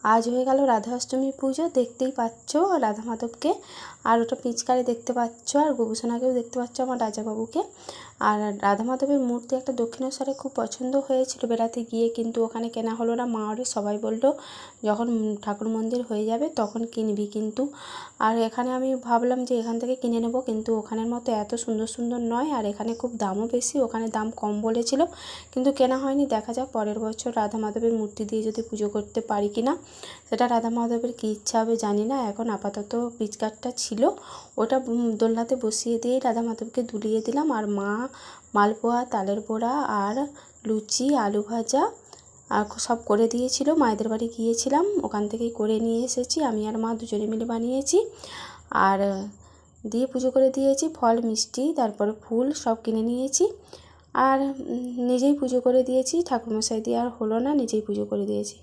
আজ হয়ে গেল রাধা অষ্টমী পুজো, দেখতেই পাচ্ছ রাধা মাধবকে, আর ওটা পিচকারি দেখতে পাচ্ছ, আর গোপুসোনাকেও দেখতে পাচ্ছ আমার রাজাবাবুকে। আর রাধা মাধবের মূর্তি একটা দক্ষিণেশ্বরে খুব পছন্দ হয়েছিল বেড়াতে গিয়ে, কিন্তু ওখানে কেনা হলো না। মা ওরে সবাই বললো যখন ঠাকুর মন্দির হয়ে যাবে তখন কিনবি কিন্তু। আর এখানে আমি ভাবলাম যে এখান থেকে কিনে নেব, কিন্তু ওখানের মতো এত সুন্দর সুন্দর নয়, আর এখানে খুব দামও বেশি, ওখানে দাম কম বলেছিল, কিন্তু কেনা হয়নি। দেখা যাক পরের বছর রাধা মাধবের মূর্তি দিয়ে যদি পুজো করতে পারি কি না, সেটা রাধা মাধবের কী ইচ্ছা হবে জানি না। এখন আপাতত পিচকারটা ছিল, ওটা দোলনাতে বসিয়ে দিয়েই রাধা মাধবকে দুলিয়ে দিলাম। আর মা মালপোয়া, তালের বড়া আর লুচি, আলু ভাজা আর সব করে দিয়েছিল। মায়েদের বাড়ি গিয়েছিলাম, ওখান থেকেই করে নিয়ে এসেছি, আমি আর মা দুজনে মিলে বানিয়েছি। আর দিয়ে পুজো করে দিয়েছি, ফল মিষ্টি তারপরে ফুল সব কিনে নিয়েছি, আর নিজেই পুজো করে দিয়েছি। ঠাকুরমশাই দিয়ে আর হলো না, নিজেই পুজো করে দিয়েছি।